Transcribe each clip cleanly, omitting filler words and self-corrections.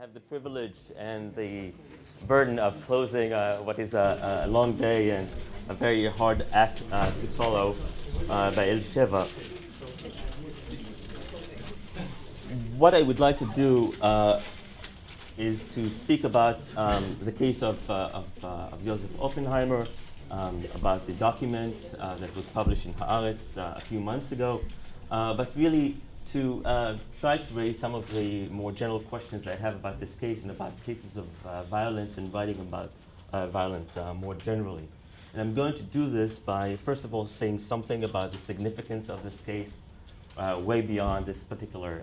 have the privilege and the burden of closing what is a long day and a very hard act to follow by El Sheva. What I would like to do is to speak about the case of Joseph Oppenheimer, about the document that was published in Haaretz a few months ago, but really to try to raise some of the more general questions I have about this case and about cases of violence and writing about violence more generally. And I'm going to do this by, first of all, saying something about the significance of this case way beyond this particular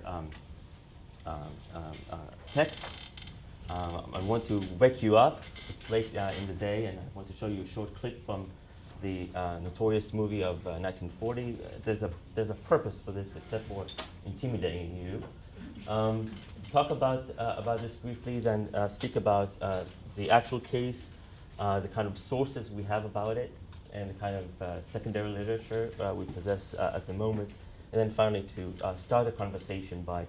text. I want to wake you up. It's late in the day, and I want to show you a short clip from the notorious movie of 1940. There's a purpose for this, except for intimidating you. Talk about this briefly, then speak about the actual case, the kind of sources we have about it, and the kind of secondary literature we possess at the moment, and then finally to start a conversation by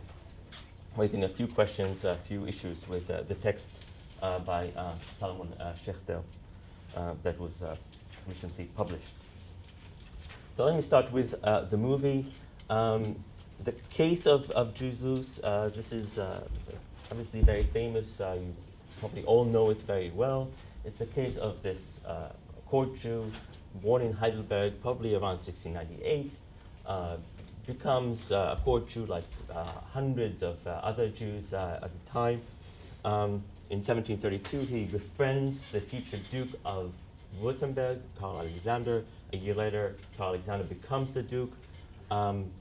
raising a few questions, a few issues with the text by Salomon Schechter that was recently published. So let me start with the movie. The case of Jesus, this is obviously very famous. You probably all know it very well. It's the case of this court Jew born in Heidelberg, probably around 1698, becomes a court Jew like hundreds of other Jews at the time. In 1732, he befriends the future Duke of Württemberg, Karl Alexander. A year later, Karl Alexander becomes the Duke, and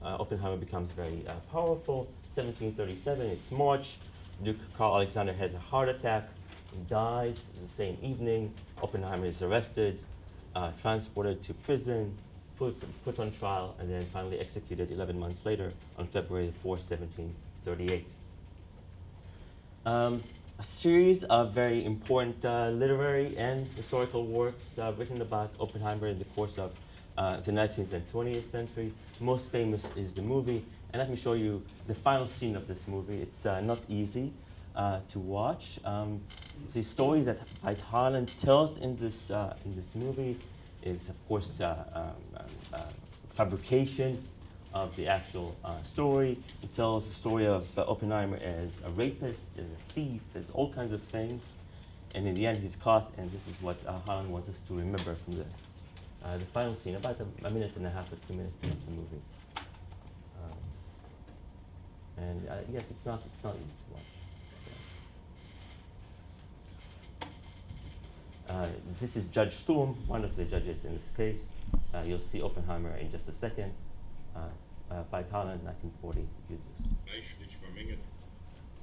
Oppenheimer becomes very powerful. 1737, it's March. Duke Karl Alexander has a heart attack and dies the same evening. Oppenheimer is arrested, transported to prison, put on trial, and then finally executed 11 months later on February 4, 1738. A series of very important literary and historical works written about Oppenheimer in the course of the 19th and 20th century. Most famous is the movie, and let me show you the final scene of this movie. It's not easy to watch. The story that Veit Harlan tells in this movie is, of course, fabrication of the actual story. It tells the story of Oppenheimer as a rapist, as a thief, as all kinds of things. And in the end, he's caught, and this is what Harlan wants us to remember from this. The final scene, about a minute and a half or 2 minutes into the movie. Yes, it's not easy to watch. This is Judge Sturm, one of the judges in this case. You'll see Oppenheimer in just a second. Veit Harlan, 1940, Jesus. Reichlich vermengt,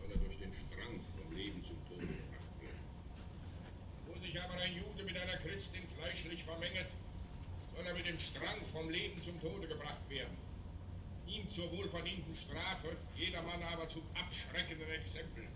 soll durch den Strang vom Leben zum Tode gebracht werden. Wo sich aber ein Jude mit einer Christin fleischlich vermengt, soll mit dem Strang vom Leben zum Tode gebracht werden. Ihm zur wohlverdienten Strafe, jedermann aber zum abschreckenden Exempel.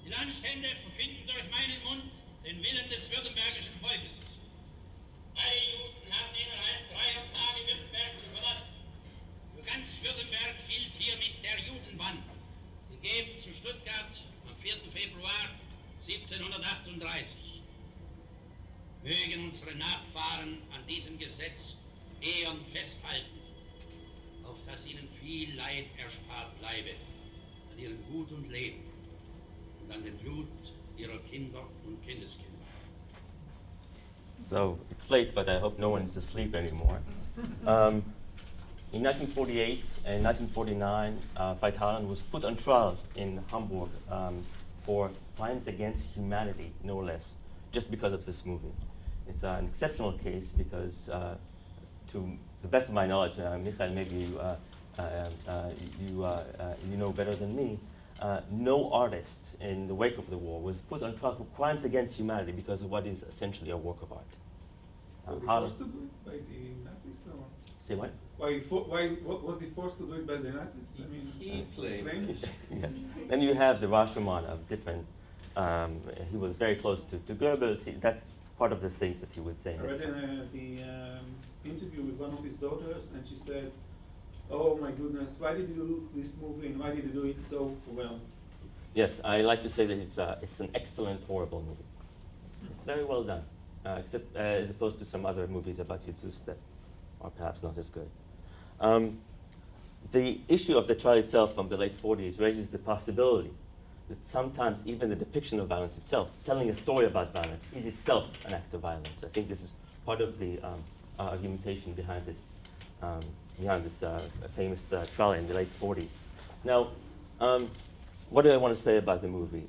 Die Landstände verkünden durch meinen Mund den Willen des württembergischen Volkes. Alle Juden haben innerhalb 3 Tage Württemberg zu verlassen. Für ganz Württemberg gilt hiermit der Judenbann, gegeben zu Stuttgart am 4. Februar 1738. Mögen unsere Nachfahren an diesem Gesetz ehren festhalten. auf dass ihnen viel Leid erspart bleibe, an ihrem Gut und Leben und an dem Blut ihrer Kinder und Kindeskinder. So it's late, but I hope no one's asleep anymore. In 1948 and 1949, Veit Harlan was put on trial in Hamburg for crimes against humanity, no less, just because of this movie. It's an exceptional case because, to the best of my knowledge, Michael, maybe you know better than me, no artist in the wake of the war was put on trial for crimes against humanity because of what is essentially a work of art. Was he forced to do it by the Nazis? Or? Say what? What was he forced to do it by the Nazis? I mean, He claimed. Yes. Then you have the Rashomon of different, he was very close to Goebbels. That's part of the things that he would say. I read the interview with one of his daughters, and she said, "Oh my goodness, why did you do this movie, and why did you do it so well?" Yes, I like to say that it's an excellent, horrible movie. It's very well done, except as opposed to some other movies about Süss that are perhaps not as good. The issue of the trial itself from the late 40s raises the possibility that sometimes even the depiction of violence itself, telling a story about violence, is itself an act of violence. I think this is part of the argumentation behind this famous trial in the late 40s. Now, what do I want to say about the movie?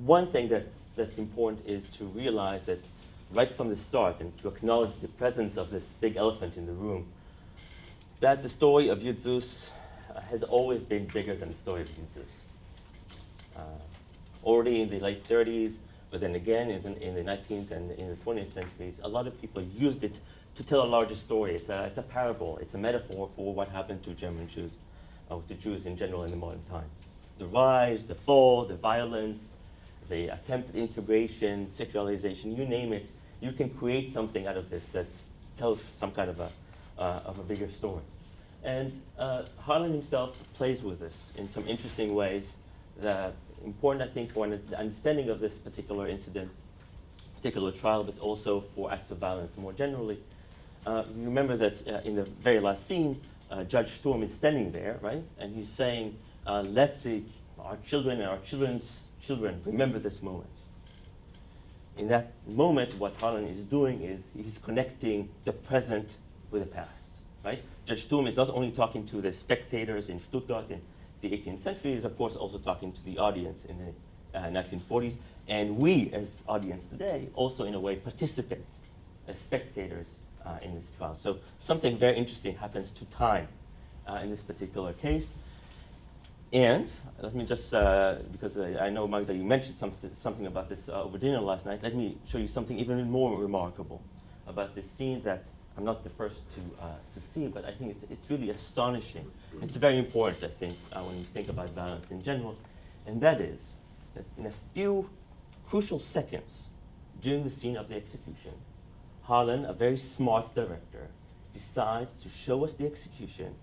One thing that's important is to realize that right from the start, and to acknowledge the presence of this big elephant in the room, that the story of Süss has always been bigger than the story of Süss. Already in the late 30s, but then again in the 19th and in the 20th centuries, a lot of people used it to tell a larger story. It's a parable, it's a metaphor for what happened to German Jews, or to Jews in general in the modern time. The rise, the fall, the violence, the attempted integration, secularization, you name it, you can create something out of this that tells some kind of a bigger story. And Harlan himself plays with this in some interesting ways that important, I think, for the understanding of this particular incident, particular trial, but also for acts of violence more generally. You remember that in the very last scene, Judge Sturm is standing there, right? And he's saying, let our children and our children's children remember this moment. In that moment, what Harlan is doing is he's connecting the present with the past, right? Judge Sturm is not only talking to the spectators in Stuttgart in the 18th century, he's of course also talking to the audience in the 1940s, and we as audience today also in a way participate as spectators in this trial. So something very interesting happens to time in this particular case. And let me just, because I know, Magda, you mentioned something about this over dinner last night, let me show you something even more remarkable about this scene that I'm not the first to see, but I think it's really astonishing. It's very important, I think, when you think about violence in general, and that is that in a few crucial seconds during the scene of the execution, Harlan, a very smart director, decides to show us the execution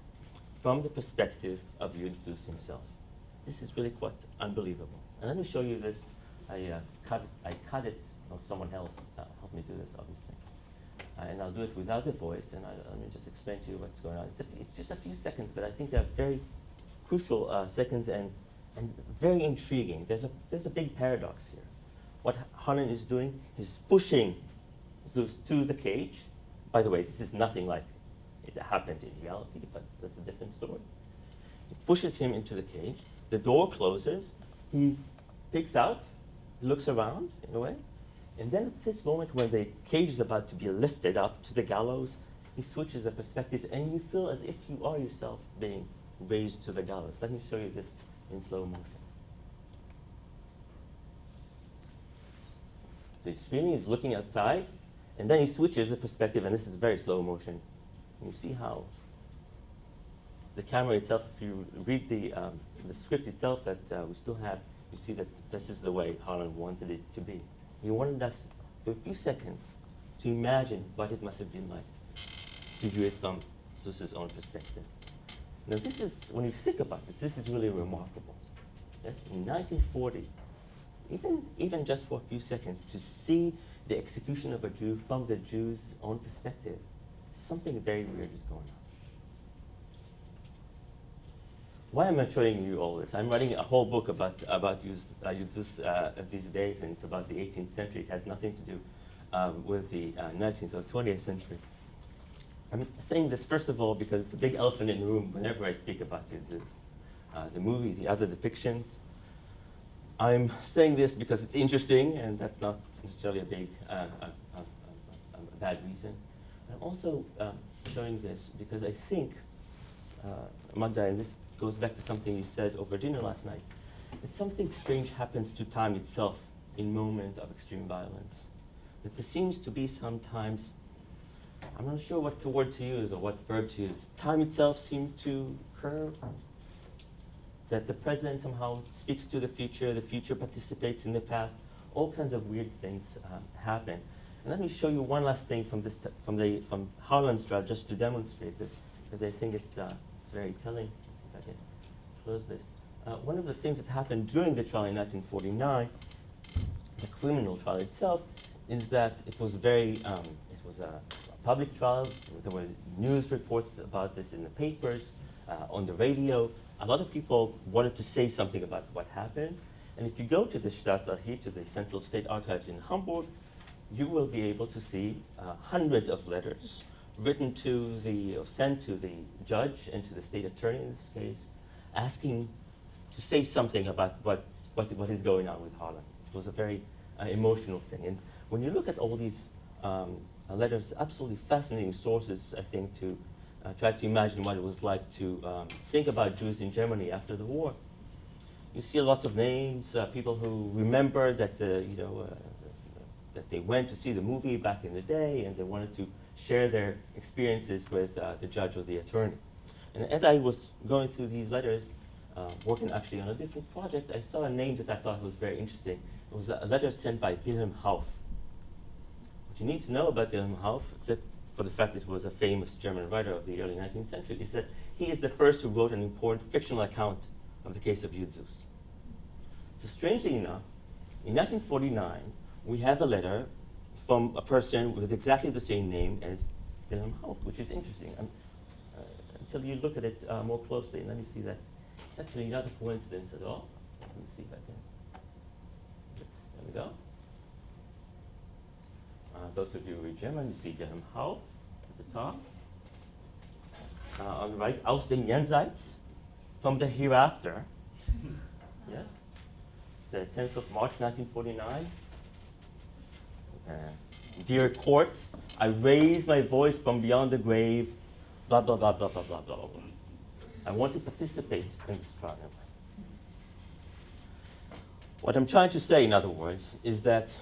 from the perspective of Süss himself. This is really quite unbelievable. And let me show you this. I cut it, or someone else helped me do this, obviously. And I'll do it without the voice, and let me just explain to you what's going on. It's just a few seconds, but I think they're very crucial seconds and very intriguing. There's a big paradox here. What Harlan is doing, he's pushing Süss to the cage. By the way, this is nothing like it happened in reality, but that's a different story. He pushes him into the cage. The door closes. He peeks out, looks around in a way, and then at this moment when the cage is about to be lifted up to the gallows, he switches the perspective, and you feel as if you are yourself being raised to the gallows. Let me show you this in slow motion. So he's screaming, he's looking outside, and then he switches the perspective, and this is very slow motion. And you see how the camera itself, if you read the script itself that we still have, you see that this is the way Harlan wanted it to be. He wanted us, for a few seconds, to imagine what it must have been like to view it from Süss's own perspective. Now this is, when you think about this is really remarkable. Yes, in 1940, even just for a few seconds, to see the execution of a Jew from the Jew's own perspective, something very weird is going on. why am I showing you all this? I'm writing a whole book about Süss these days, and it's about the 18th century. It has nothing to do with the 19th or 20th century. I'm saying this, first of all, because it's a big elephant in the room whenever I speak about Süss. The movie, the other depictions. I'm saying this because it's interesting, and that's not necessarily a big, a bad reason. I'm also showing this because I think, Magda, and this goes back to something you said over dinner last night, that something strange happens to time itself in moments of extreme violence. That there seems to be sometimes, I'm not sure what the word to use or what verb to use, time itself seems to curve. That the present somehow speaks to the future participates in the past. All kinds of weird things happen. And let me show you one last thing from from Howland's trial, just to demonstrate this, because I think it's very telling. Let's see if I can close this. One of the things that happened during the trial in 1949, the criminal trial itself, is that it was it was a public trial. There were news reports about this in the papers, on the radio. A lot of people wanted to say something about what happened. And if you go to the Staatsarchiv, to the Central State Archives in Hamburg, you will be able to see hundreds of letters written sent to the judge and to the state attorney in this case, asking to say something about what is going on with Holland. It was a very emotional thing. And when you look at all these letters, absolutely fascinating sources, I think, to try to imagine what it was like to think about Jews in Germany after the war. You see lots of names, people who remember that that they went to see the movie back in the day, and they wanted to share their experiences with the judge or the attorney. And as I was going through these letters, working actually on a different project, I saw a name that I thought was very interesting. It was a letter sent by Wilhelm Hauff. What you need to know about Wilhelm Hauff, except for the fact that he was a famous German writer of the early 19th century, is that he is the first who wrote an important fictional account of the case of Süss. So strangely enough, in 1949, we have a letter from a person with exactly the same name as Wilhelm Hauff, which is interesting. Until you look at it more closely, and let me see that. It's actually not a coincidence at all. Let me see if I can. There we go. Those of you who read German, you see Wilhelm Hauff at the top. On the right, aus dem Jenseits, from the hereafter. Yes. The 10th of March, 1949. Dear court, I raise my voice from beyond the grave, blah, blah, blah, blah, blah, blah, blah, blah. I want to participate in this trial. What I'm trying to say, in other words, is that,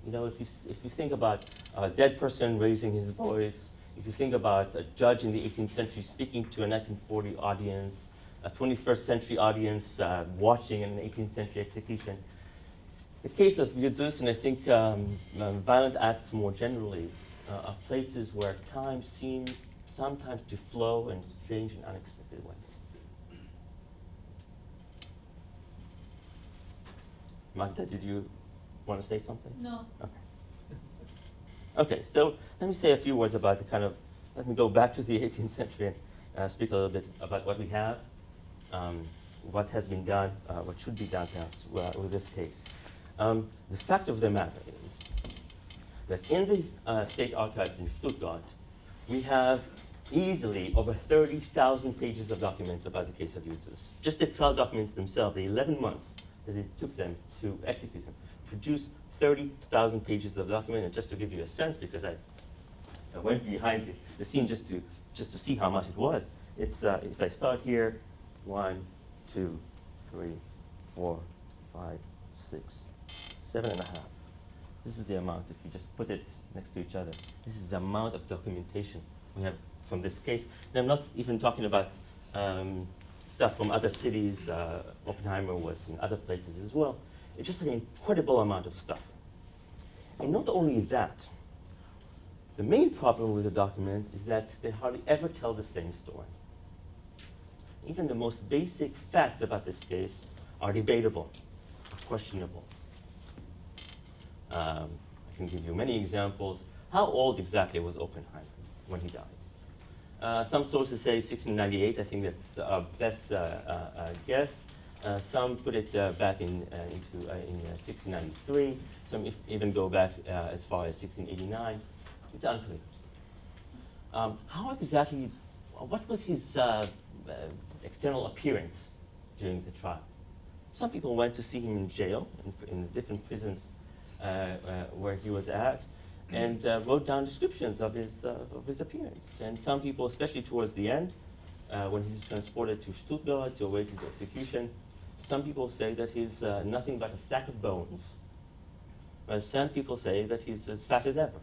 if you think about a dead person raising his voice, if you think about a judge in the 18th century speaking to a 1940 audience, a 21st century audience watching an 18th century execution, the case of Süss, and I think violent acts more generally, are places where time seems sometimes to flow in strange and unexpected ways. Magda, did you want to say something? No. Okay. Okay, so let me say a few words about let me go back to the 18th century and speak a little bit about what we have, what has been done, what should be done perhaps with this case. The fact of the matter is that in the State Archives in Stuttgart, we have easily over 30,000 pages of documents about the case of Süss. Just the trial documents themselves, the 11 months that it took them to execute him, produced 30,000 pages of document. And just to give you a sense, because I went behind the scene just to see how much it was. It's if I start here, 1, 2, 3, 4, 5, 6, 7.5. This is the amount. If you just put it next to each other, this is the amount of documentation we have from this case. And I'm not even talking about stuff from other cities. Oppenheimer was in other places as well. It's just an incredible amount of stuff. And not only that, the main problem with the documents is that they hardly ever tell the same story. Even the most basic facts about this case are debatable, questionable. I can give you many examples. How old exactly was Oppenheimer when he died? Some sources say 1698. I think that's our best guess. Some put it back into 1693. Some even go back as far as 1689. It's unclear. How exactly? What was his external appearance during the trial? Some people went to see him in jail, in different prisons where he was at, and wrote down descriptions of his appearance. And some people, especially towards the end, when he's transported to Stuttgart to await his execution, some people say that he's nothing but a sack of bones. Some people say that he's as fat as ever.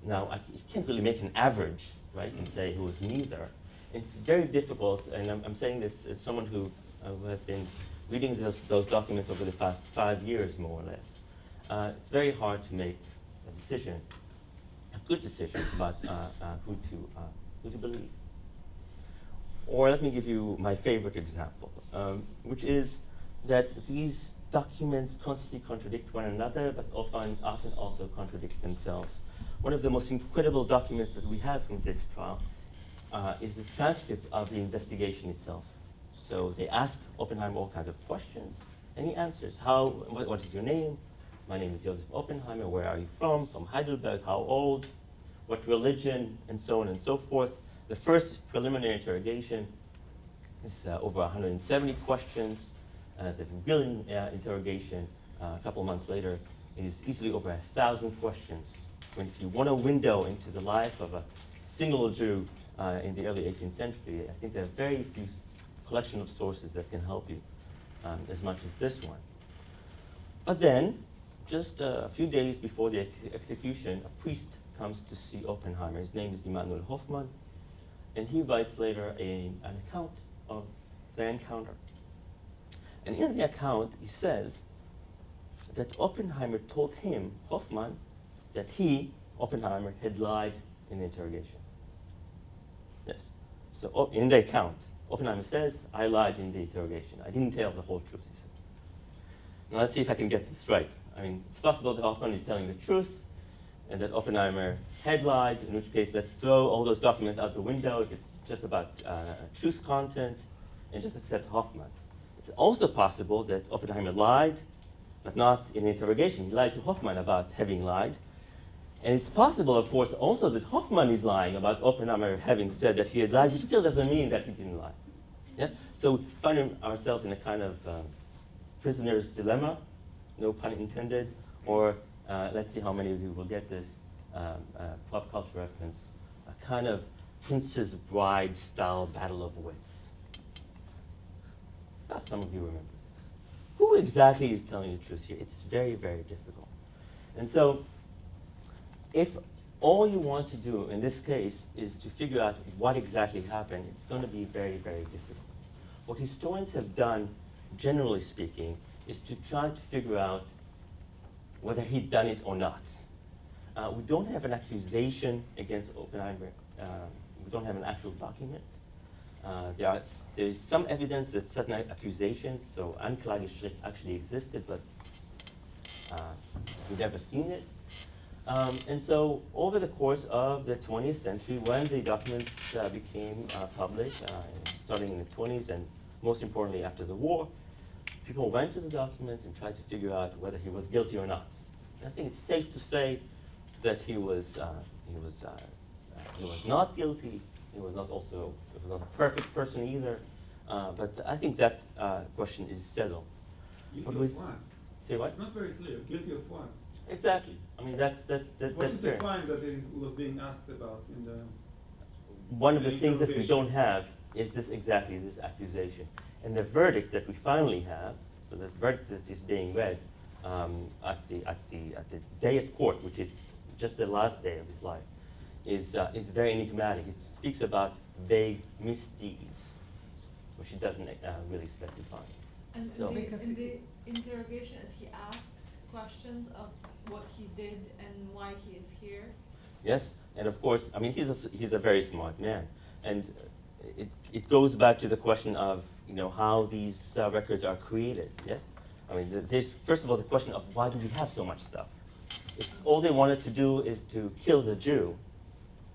Now, you can't really make an average, right, and say who is neither. It's very difficult, and I'm saying this as someone who has been reading those documents over the past 5 years, more or less. It's very hard to make a decision, a good decision, about who to believe. Or let me give you my favorite example, which is that these documents constantly contradict one another, but often also contradict themselves. One of the most incredible documents that we have from this trial is the transcript of the investigation itself. So they ask Oppenheimer all kinds of questions, and he answers. What is your name? My name is Joseph Oppenheimer. Where are you from? From Heidelberg. How old? What religion? And so on and so forth. The first preliminary interrogation is over 170 questions. The real interrogation, a couple months later, is easily over 1,000 questions. When if you want a window into the life of a single Jew in the early 18th century, I think there are very few collection of sources that can help you as much as this one. But then, just a few days before the execution, a priest comes to see Oppenheimer. His name is Emmanuel Hoffman, and he writes later an account of their encounter. And in the account, he says that Oppenheimer told him, Hoffman, that he, Oppenheimer, had lied in the interrogation. Yes. So in the account, Oppenheimer says, I lied in the interrogation. I didn't tell the whole truth, he said. Now let's see if I can get this right. I mean, it's possible that Hoffman is telling the truth and that Oppenheimer had lied, in which case let's throw all those documents out the window if it's just about truth content and just accept Hoffman. It's also possible that Oppenheimer lied, but not in the interrogation. He lied to Hoffman about having lied. And it's possible, of course, also that Hoffman is lying about Oppenheimer having said that he had lied, which still doesn't mean that he didn't lie. Yes? So we find ourselves in a kind of prisoner's dilemma, no pun intended, or let's see how many of you will get this pop culture reference, a kind of Princess Bride style battle of wits. Some of you remember this. Who exactly is telling the truth here? It's very, very difficult. And so, if all you want to do in this case is to figure out what exactly happened, it's going to be very, very difficult. What historians have done, generally speaking, is to try to figure out whether he'd done it or not. We don't have an accusation against Oppenheimer. We don't have an actual document. There's some evidence that certain accusations, so Anklageschrift actually existed, but we've never seen it. And so over the course of the 20th century, when the documents became public, starting in the 20s and most importantly after the war, people went to the documents and tried to figure out whether he was guilty or not. And I think it's safe to say that he was not guilty. He was not a perfect person either. But I think that question is settled. Guilty of what? Say what? It's not very clear. Guilty of what? Exactly. I mean, that's What is fair. the crime that was being asked about in the? One of the things that we don't have is this accusation. And the verdict that we finally have, so the verdict that is being read at the day at court, which is just the last day of his life, is very enigmatic. It speaks about vague misdeeds, which it doesn't really specify. And So- in the interrogation, is he asked questions of what he did and why he is here? Yes, and of course, I mean, he's a very smart man, and it goes back to the question of how these records are created. Yes, I mean, there's first of all the question of why do we have so much stuff? If all they wanted to do is to kill the Jew,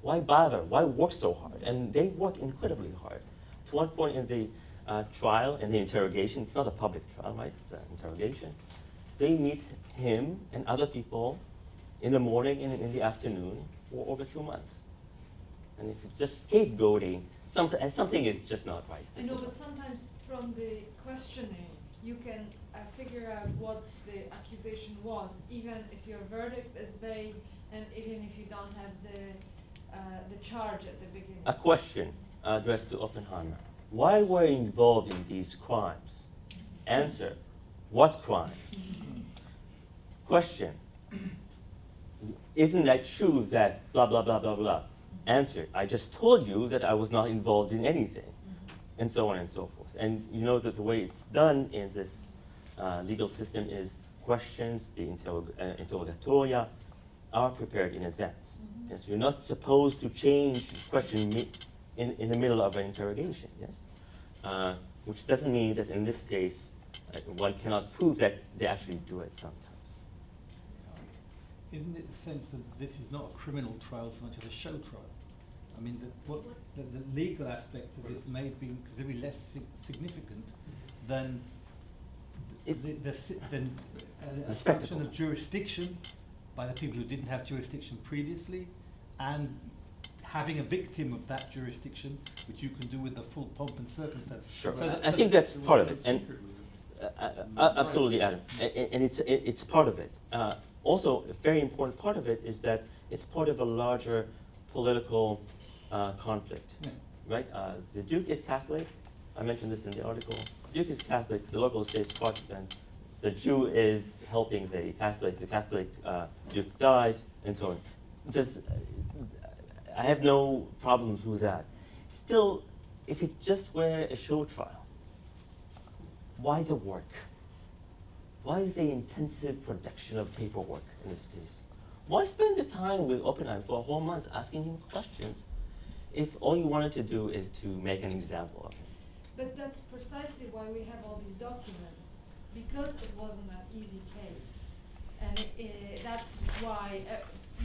Why bother? Why work so hard? And they work incredibly hard. At one point in the trial, in the interrogation, it's not a public trial, right? It's an interrogation. They meet him and other people in the morning and in the afternoon for over 2 months. And if it's just scapegoating, something is just not right. I know, but sometimes from the questioning, you can figure out what the accusation was, even if your verdict is vague, and even if you don't have the charge at the beginning. A question addressed to Oppenheimer. Why were you involved in these crimes? Answer, what crimes? Question, isn't that true that blah, blah, blah, blah, blah? Answer, I just told you that I was not involved in anything, and so on and so forth. And you know that the way it's done in this legal system is questions, the interrogatoria, are prepared in advance. Yes, you're not supposed to change the question in the middle of an interrogation, yes? Which doesn't mean that in this case, one cannot prove that they actually do it sometimes. Isn't it the sense that this is not a criminal trial so much as a show trial? I mean, the legal aspects of this may be considerably less significant than The assumption spectacle. of jurisdiction by the people who didn't have jurisdiction previously, and having a victim of that jurisdiction, which you can do with the full pomp and circumstance. Sure. So I think that's part of it, and absolutely, Adam, and it's part of it. Also, a very important part of it is that it's part of a larger political conflict, Yeah. right? The Duke is Catholic. I mentioned this in the article. The Duke is Catholic. The local state is Protestant. The Jew is helping the Catholic. The Catholic Duke dies, and so on. I have no problems with that. Still, if it just were a show trial, why the work? Why the intensive production of paperwork in this case? Why spend the time with Oppenheimer for a whole month asking him questions if all you wanted to do is to make an example of him? But that's precisely why we have all these documents, because it wasn't an easy case. And that's why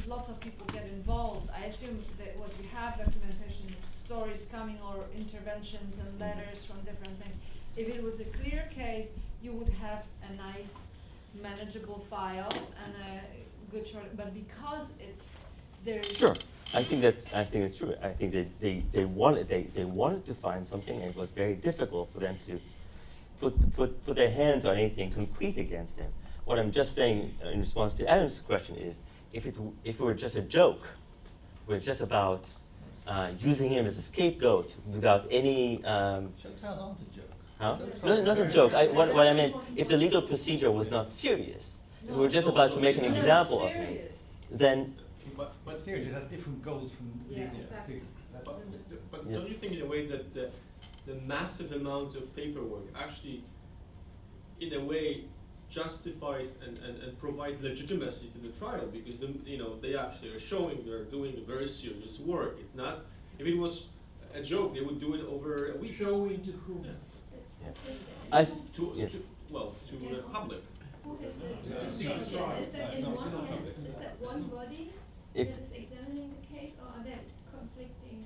lots of people get involved. I assume that what you have documentation is stories coming or interventions and letters from different things. If it was a clear case, you would have a nice, manageable file and a good short. But because there's Sure, I think that's true. I think that they wanted to find something, and it was very difficult for them to put their hands on anything concrete against him. What I'm just saying in response to Adam's question is, if it were just a joke, we're just about using him as a scapegoat without any. Show trials aren't a joke. Huh? No, not a joke. What I meant, if the legal procedure was not serious, if we were just about to make an example of him, then But seriously, it has different goals from Yeah, legal exactly. procedure. But Yes. don't you think in a way that the massive amount of paperwork actually, in a way, justifies and provides legitimacy to the trial, because they actually are showing they're doing very serious work. It's not, if it was a joke, they would do it over a week. Showing to whom? I To the public. Who is Yeah. the Secret is trial. that in No, one no, no. hand, is that one body that It's- is examining the case, or are there conflicting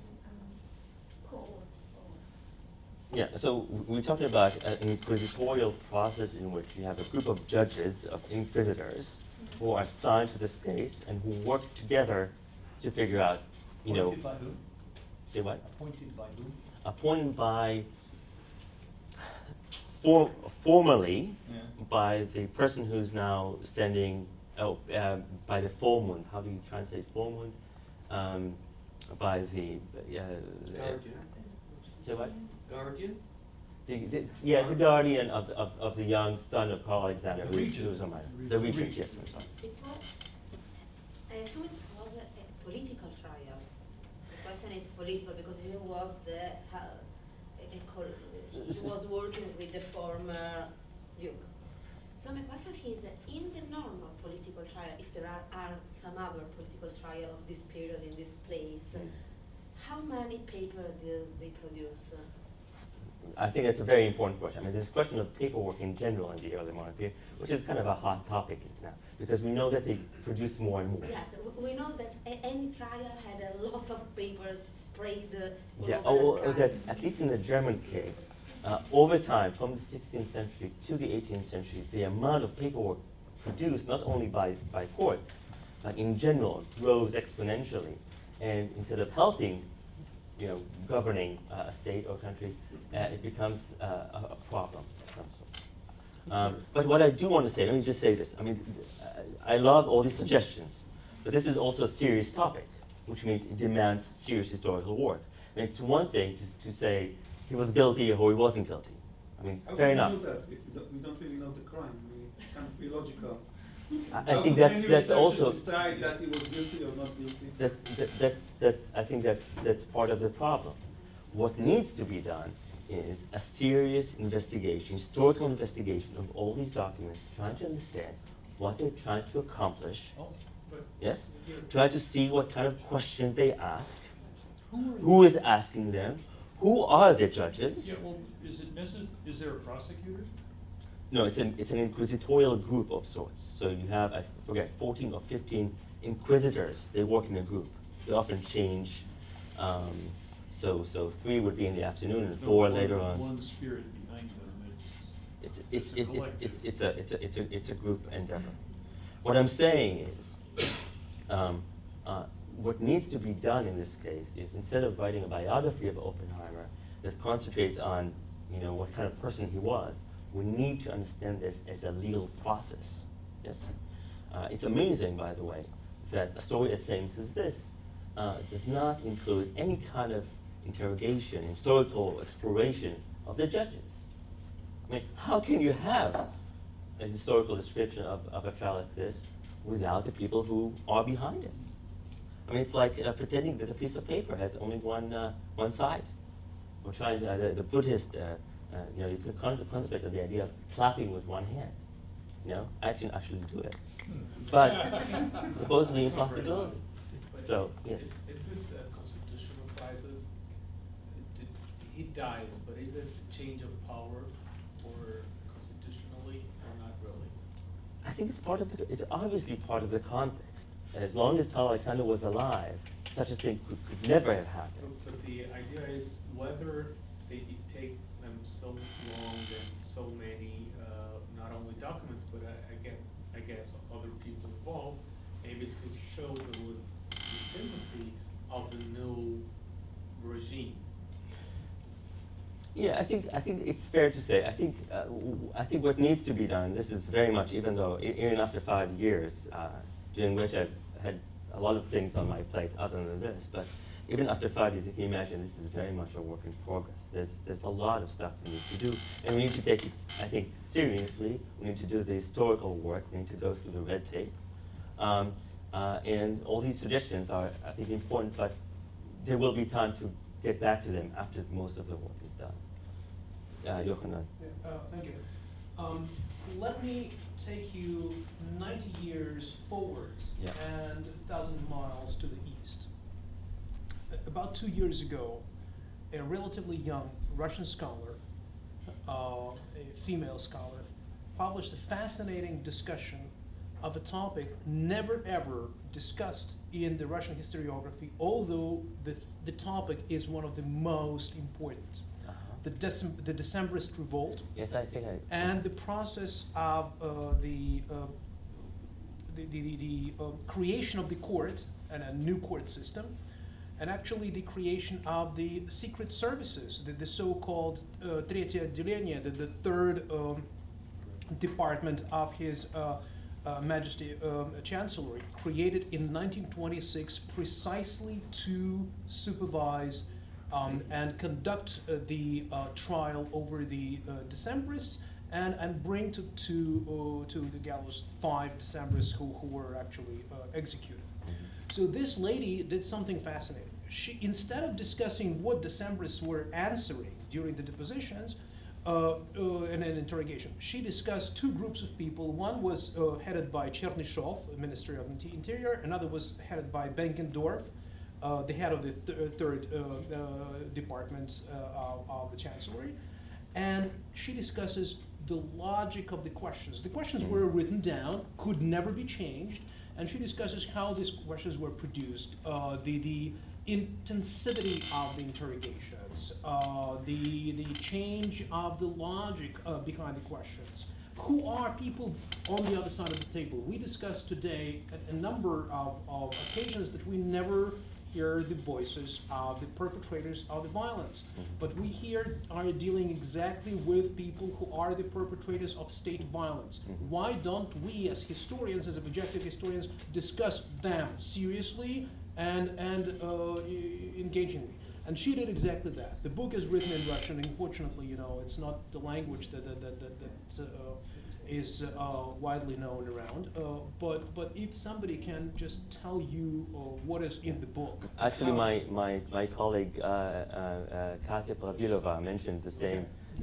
courts or? Yeah, so we're talking about an inquisitorial process in which you have a group of judges, of inquisitors, who are assigned to this case and who work together to figure out, Appointed by whom? say what? Appointed by whom? Appointed by, formally, Yeah. by the person who's now standing, by the foreman. How do you translate foreman? By the, Guardian. say what? Guardian? The guardian of the young son of Carl Alexander, The who's regent. a minor. The regent, yes, I'm sorry. It was, I assume it was a political trial. The question is political because he was he was working with the former Duke. So my question is, in the normal political trial, if there are some other political trial of this period in this place, how many papers do they produce? I think that's a very important question. I mean, there's a question of paperwork in general in the early modern period, which is kind of a hot topic now, because we know that they produce more and more. Yes, we know that any trial had a lot of papers sprayed Yeah, all over the that trials. at least in the German case, over time, from the 16th century to the 18th century, the amount of paperwork produced not only by courts, but in general, grows exponentially. And instead of helping, governing a state or country, it becomes a problem of some sort. But what I do want to say, let me just say this. I mean, I love all these suggestions, but this is also a serious topic, which means it demands serious historical work. And it's one thing to say he was guilty or he wasn't guilty. I mean, How fair can we enough. know that if we don't really know the crime? I mean, it's kind of illogical. I think that's also decide that he was guilty or not guilty. I think that's part of the problem. What needs to be done is a serious investigation, historical investigation of all these documents, trying to understand what they're trying to accomplish. Yes? Try to see what kind of question they ask, who is asking them, who are the judges. Yeah, well, is there a prosecutor? No, it's an inquisitorial group of sorts. So you have, I forget, 14 or 15 inquisitors. They work in a group. They often change. So 3 would be in the afternoon and 4 later on. One spirit behind them. It's a group endeavor. What I'm saying is, what needs to be done in this case is, instead of writing a biography of Oppenheimer that concentrates on, what kind of person he was, we need to understand this as a legal process. Yes, it's amazing, by the way, that a story as famous as this does not include any kind of interrogation, historical exploration of the judges. I mean, how can you have a historical description of a trial like this without the people who are behind it? I mean, it's like pretending that a piece of paper has only one side. We're trying the Buddhist, you could contemplate on the idea of clapping with one hand. I can actually do it, but supposedly impossibility. So yes. Is this a constitutional crisis? He dies, but is it a change of power, or constitutionally, or not really? I think it's obviously part of the context. As long as Karl Alexander was alive, such a thing could never have happened. But the idea is whether they take them so long and so many, not only documents, but I guess other people involved, maybe it's to show the legitimacy of the new regime. Yeah, I think it's fair to say. I think what needs to be done. This is very much, even after 5 years, during which I've had a lot of things on my plate other than this, but even after 5 years, you can imagine this is very much a work in progress. There's a lot of stuff we need to do, and we need to take it, I think, seriously. We need to do the historical work. We need to go through the red tape, and all these suggestions are, I think, important. But there will be time to get back to them after most of the work is done. Yochanan. Thank you. Let me take you 90 years forward and 1,000 miles to the east. About 2 years ago, a relatively young Russian scholar, a female scholar, published a fascinating discussion of a topic never ever discussed in the Russian historiography, although the topic is one of the most important. The Decembrist revolt. Yes, I think and the process of the creation of the court and a new court system, and actually the creation of the secret services, the so-called Третье отделение, the third department of His Majesty Chancellery, created in 1926 precisely to supervise and conduct the trial over the Decembrists and bring to the gallows 5 Decembrists who were actually executed. So this lady did something fascinating. She, instead of discussing what Decembrists were answering during the depositions and an interrogation, she discussed 2 groups of people. One was headed by Chernyshov, Ministry of Interior. Another was headed by Benkendorf, the head of the third department of the Chancellery. and she discusses the logic of the questions. The questions were written down, could never be changed, and she discusses how these questions were produced, the intensivity of the interrogations, the change of the logic behind the questions. Who are people on the other side of the table? We discussed today a number of occasions that we never hear the voices of the perpetrators of the violence. But we here are dealing exactly with people who are the perpetrators of state violence. Why don't we, as historians, as objective historians, discuss them seriously and engagingly? And she did exactly that. The book is written in Russian. Unfortunately, you know, it's not the language that is widely known around. But if somebody can just tell you what is in the book. Actually, my colleague Katya Pravilova mentioned the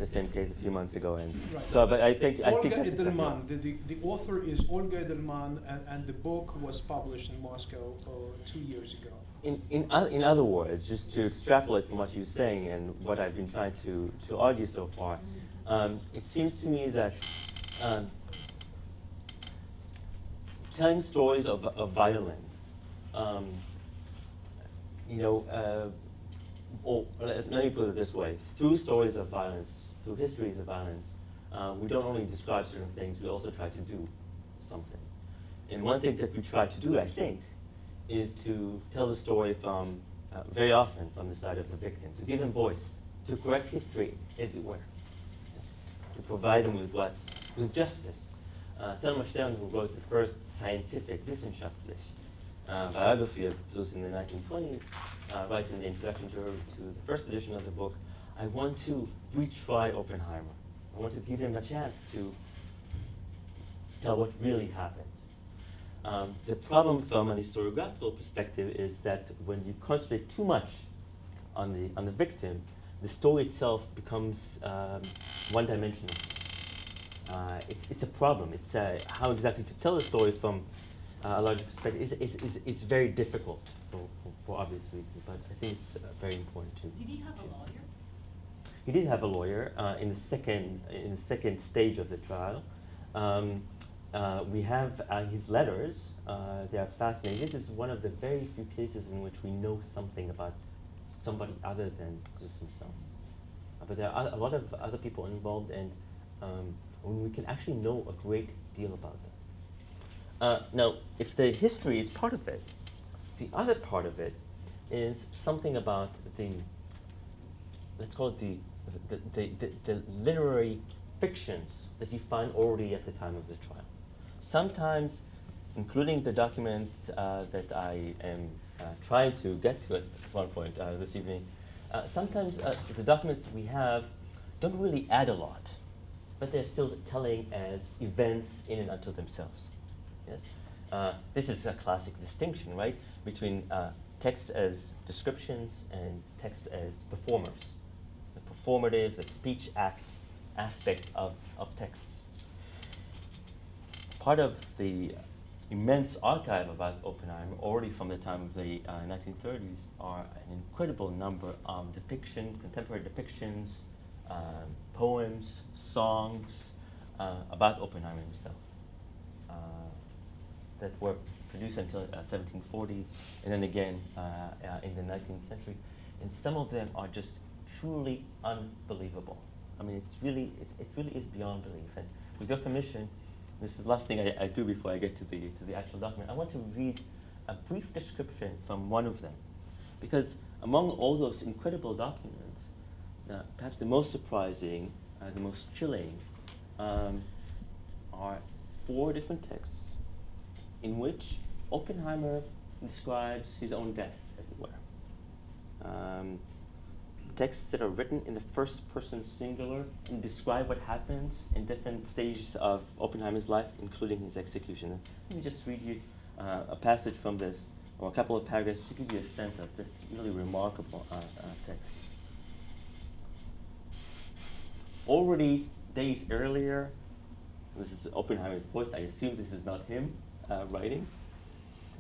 same case a few months ago, and Right. so. But I think Olga that's exactly Edelman, the author is Olga Edelman, and the book was published in Moscow 2 years ago. In other words, just to extrapolate from what you're saying and what I've been trying to argue so far, it seems to me that telling stories of violence, or let me put it this way: through stories of violence, through histories of violence, we don't only describe certain things; we also try to do something. And one thing that we try to do, I think, is to tell the story from, very often, from the side of the victim, to give them voice, to correct history, as it were, to provide them with justice. Selma Stern, who wrote the first scientific, wissenschaftlich biography of Süss in the 1920s, writes in the introduction to the first edition of the book, I want to retry Oppenheimer. I want to give him a chance to tell what really happened. The problem from an historiographical perspective is that when you concentrate too much on the victim, the story itself becomes one-dimensional. It's a problem. It's how exactly to tell a story from a larger perspective is very difficult for obvious reasons. But I think it's very important too. Did he have a lawyer? He did have a lawyer in the second stage of the trial. We have his letters. They are fascinating. This is one of the very few cases in which we know something about somebody other than Süss himself. But there are a lot of other people involved, and we can actually know a great deal about them. Now, if the history is part of it, the other part of it is something about let's call it the literary fictions that you find already at the time of the trial. Sometimes, including the document that I am trying to get to at one point this evening, sometimes the documents we have don't really add a lot, but they're still telling as events in and unto themselves. Yes, this is a classic distinction, right, between texts as descriptions and texts as performers. The performative, the speech act aspect of texts. Part of the immense archive about Oppenheimer, already from the time of the 1930s, are an incredible number of contemporary depictions, poems, songs about Oppenheimer himself that were produced until 1740, and then again in the 19th century. And some of them are just truly unbelievable. I mean, it really is beyond belief. And with your permission, this is the last thing I do before I get to the actual document. I want to read a brief description from one of them, because among all those incredible documents, perhaps the most surprising, the most chilling, are 4 different texts in which Oppenheimer describes his own death, as it were. Texts that are written in the first person singular and describe what happens in different stages of Oppenheimer's life, including his execution. Let me just read you a passage from this, or a couple of paragraphs, to give you a sense of this really remarkable text. Already days earlier, this is Oppenheimer's voice, I assume this is not him writing.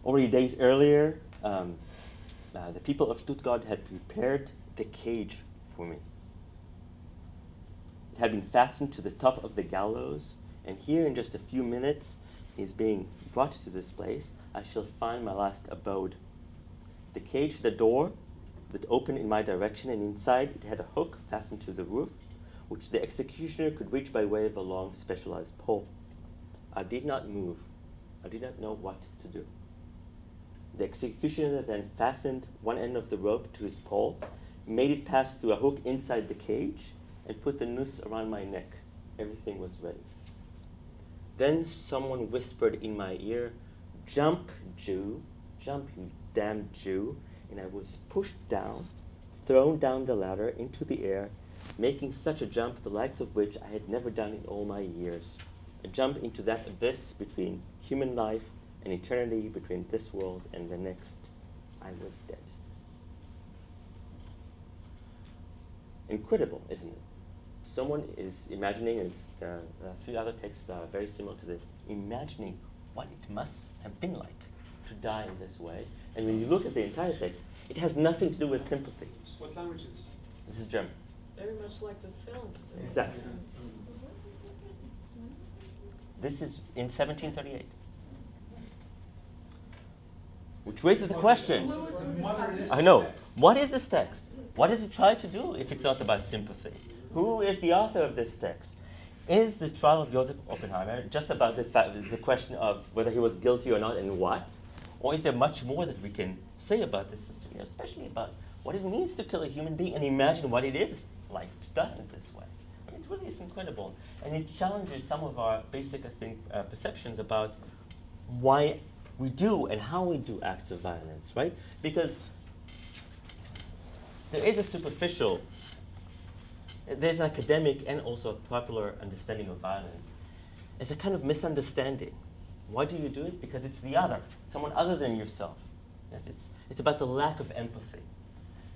Already days earlier, the people of Stuttgart had prepared the cage for me. had been fastened to the top of the gallows, and here in just a few minutes he's being brought to this place. I shall find my last abode. The cage, the door that opened in my direction, and inside it had a hook fastened to the roof, which the executioner could reach by way of a long specialized pole. I did not move. I did not know what to do. The executioner then fastened one end of the rope to his pole, made it pass through a hook inside the cage, and put the noose around my neck. Everything was ready. Then someone whispered in my ear, "Jump, Jew, jump, you damned Jew," and I was pushed down, thrown down the ladder into the air, making such a jump the likes of which I had never done in all my years. A jump into that abyss between human life and eternity, between this world and the next. I was dead. Incredible, isn't it? Someone is imagining, as three other texts are very similar to this, imagining what it must have been like to die in this way. And when you look at the entire text, it has nothing to do with sympathy. What language is this? This is German. Very much like the film. Exactly. This is in 1738. Which raises the question, I know, what is this text? What does it try to do if it's not about sympathy? Who is the author of this text? Is the trial of Joseph Oppenheimer just about the question of whether he was guilty or not and what? Or is there much more that we can say about this, especially about what it means to kill a human being and imagine what it is like to die in this way? I mean, it really is incredible. And it challenges some of our basic, I think, perceptions about why we do and how we do acts of violence, right? Because there is a superficial, there's an academic and also a popular understanding of violence. It's a kind of misunderstanding. Why do you do it? Because it's the other, someone other than yourself. Yes, it's about the lack of empathy.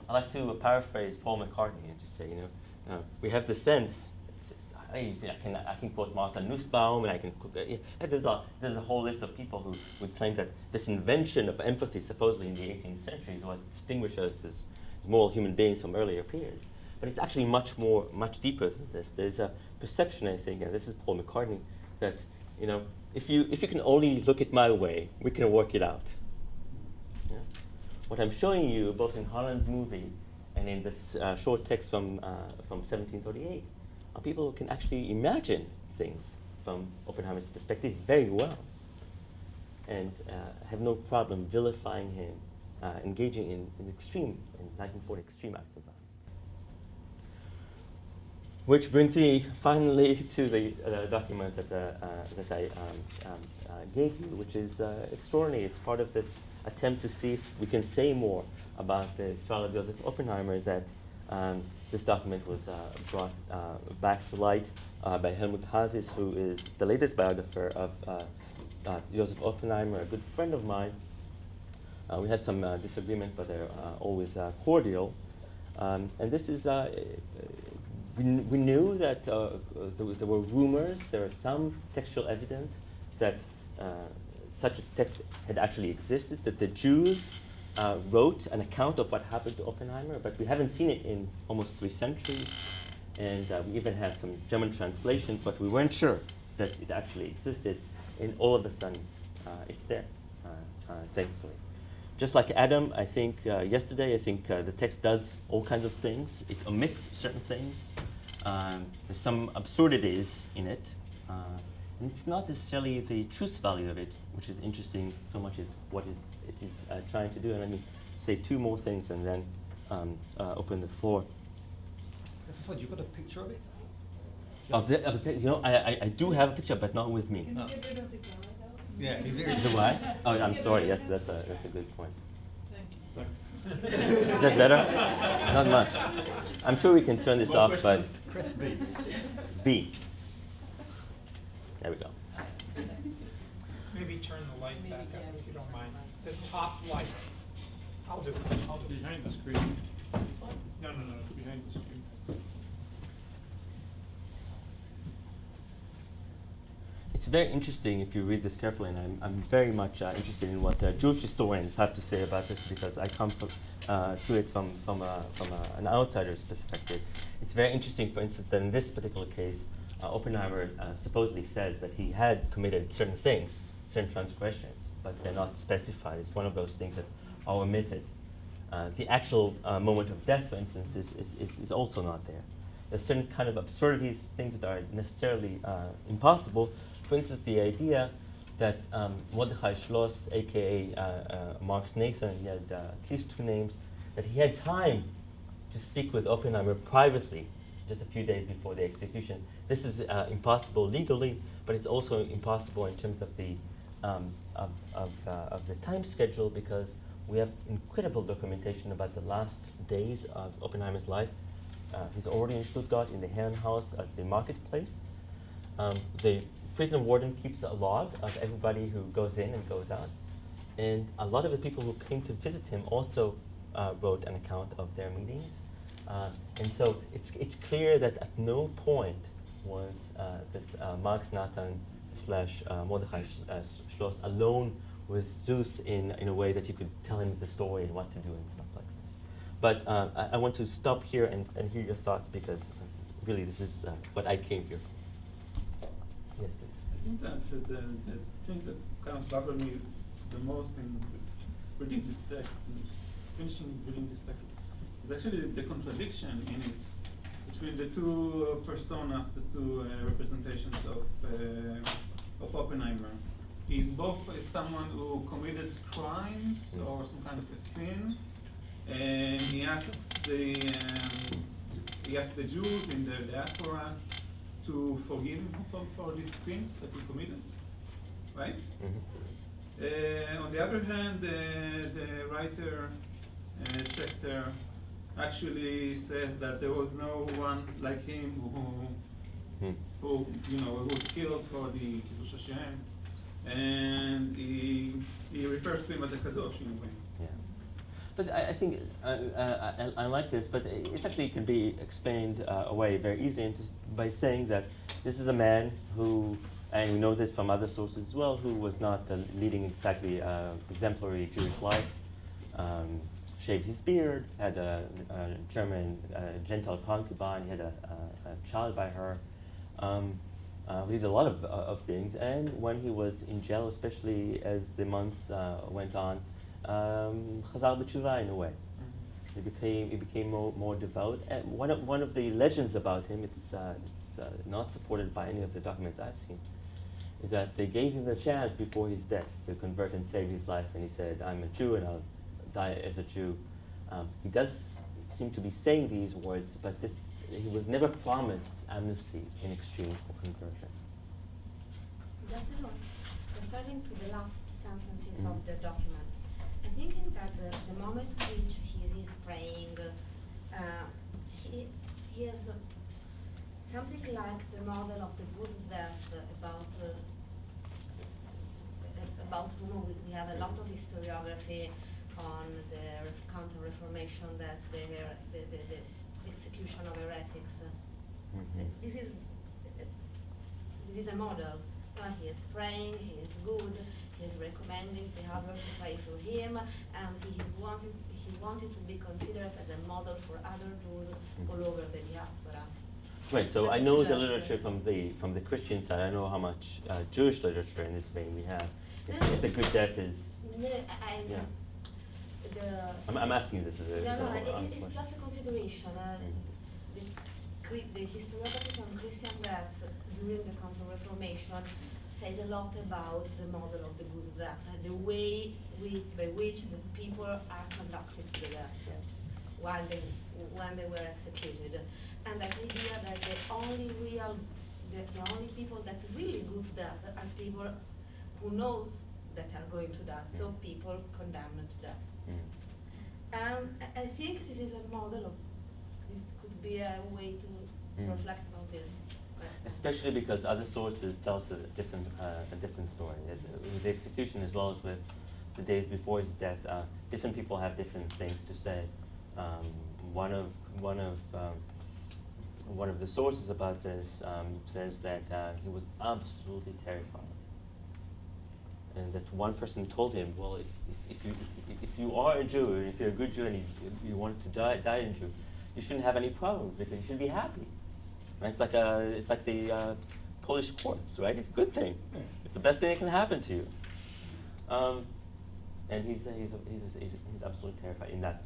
I like to paraphrase Paul McCartney and just say, we have the sense. I can quote Martha Nussbaum, and I can. There's a whole list of people who would claim that this invention of empathy, supposedly in the 18th century, is what distinguished us as moral human beings from earlier periods. But it's actually much deeper than this. There's a perception, I think, and this is Paul McCartney, that if you can only look at my way, we can work it out. Yeah? What I'm showing you, both in Holland's movie and in this short text from 1738, are people who can actually imagine things from Oppenheimer's perspective very well, and have no problem vilifying him, engaging in 1940 extreme acts of violence. Which brings me finally to the document that I gave you, which is extraordinary. It's part of this attempt to see if we can say more about the trial of Joseph Oppenheimer, that this document was brought back to light by Helmut Hasis, who is the latest biographer of Joseph Oppenheimer, a good friend of mine. We had some disagreement, but they're always cordial. And this is, we knew that there were rumors, there was some textual evidence that such a text had actually existed, that the Jews wrote an account of what happened to Oppenheimer, but we haven't seen it in almost 3 centuries. And we even have some German translations, but we weren't sure that it actually existed. And all of a sudden, it's there, thankfully. Just like Adam, I think yesterday, I think the text does all kinds of things. It omits certain things. There's some absurdities in it. And it's not necessarily the truth value of it, which is interesting so much as what it is trying to do. And let me say 2 more things and then open the floor. You got a picture of it? Of the I do have a picture, but not with me. Can you get rid of the guy, though? Yeah, The what? Oh, I'm sorry. Yes, that's a good point. Thank you. Is that better? Not much. I'm sure we can turn this off, but Press B. B. There we go. Maybe turn the light back up if you don't mind. The top light. I'll do it. Behind the screen. No. Behind the screen. very interesting if you read this carefully, and I'm very much interested in what Jewish historians have to say about this, because I come to it from an outsider's perspective. It's very interesting, for instance, that in this particular case, Oppenheimer supposedly says that he had committed certain things, certain transgressions, but they're not specified. It's one of those things that are omitted. The actual moment of death, for instance, is also not there. There's certain kind of absurdities, things that are necessarily impossible. For instance, the idea that Mordechai Schloss, aka Marx Nathan, he had at least 2 names, that he had time to speak with Oppenheimer privately just a few days before the execution. This is impossible legally, but it's also impossible in terms of the time schedule, because we have incredible documentation about the last days of Oppenheimer's life. He's already in Stuttgart in the Herrenhaus at the marketplace. The prison warden keeps a log of everybody who goes in and goes out. And a lot of the people who came to visit him also wrote an account of their meetings. And so it's clear that at no point was this Marx Nathan / Mordechai Schloss alone with Süss in a way that you could tell him the story and what to do and stuff like this. But I want to stop here and hear your thoughts, because really this is what I came here for. Yes, please. I think that the thing that kind of bothered me the most in reading this text, finishing reading this text, is actually the contradiction in it between the 2 personas, the 2 representations of Oppenheimer. He's both someone who committed crimes or some kind of a sin, and he asks the Jews in the diasporas to forgive him for these sins that he committed, right? Mm-hmm. On the other hand, the writer Schechter actually says that there was no one like him who was killed for the Kiddush Hashem, and he refers to him as a kadosh in a way. Yeah. But I think I like this, but it actually can be explained away very easily by saying that this is a man who, and we know this from other sources as well, who was not leading exactly exemplary Jewish life. Shaved his beard, had a German Gentile concubine, he had a child by her. He did a lot of things, and when he was in jail, especially as the months went on, Chazal b'tshuva in a way. He became more devout. And one of the legends about him, it's not supported by any of the documents I've seen, is that they gave him the chance before his death to convert and save his life, and he said, "I'm a Jew and I'll die as a Jew." He does seem to be saying these words, but he was never promised amnesty in exchange for conversion. Just a note, referring to the last sentences of the document, I'm thinking that the moment in which he is praying, he has something like the model of the good death about whom we have a lot of historiography on the Counter-Reformation, that's the execution of heretics. Mm-hmm. This is a model. He is praying, he is good, he is recommending the others to pray for him, and he wanted to be considered as a model for other Jews all over the diaspora. Right, so I know the literature from the Christian side. I know how much Jewish literature in this vein we have. If the good death is... I'm asking you this as a... it's just a consideration. The historiography on Christian deaths during the Counter-Reformation says a lot about the model of the good death, the way by which the people are conducted to the death when they were executed. And that idea that the only people that really go to death are people who knows that are going to death, so people condemned to death. And I think this is a model of, this could be a way to reflect on this. Especially because other sources tell us a different story. With the execution as well as with the days before his death, different people have different things to say. One of one of the sources about this says that he was absolutely terrified. And that one person told him, well, if you are a Jew, and if you're a good Jew and you want to die in Jew, you shouldn't have any problems because you should be happy. Right? It's like the Polish courts, right? It's a good thing. It's the best thing that can happen to you. And he's absolutely terrified in that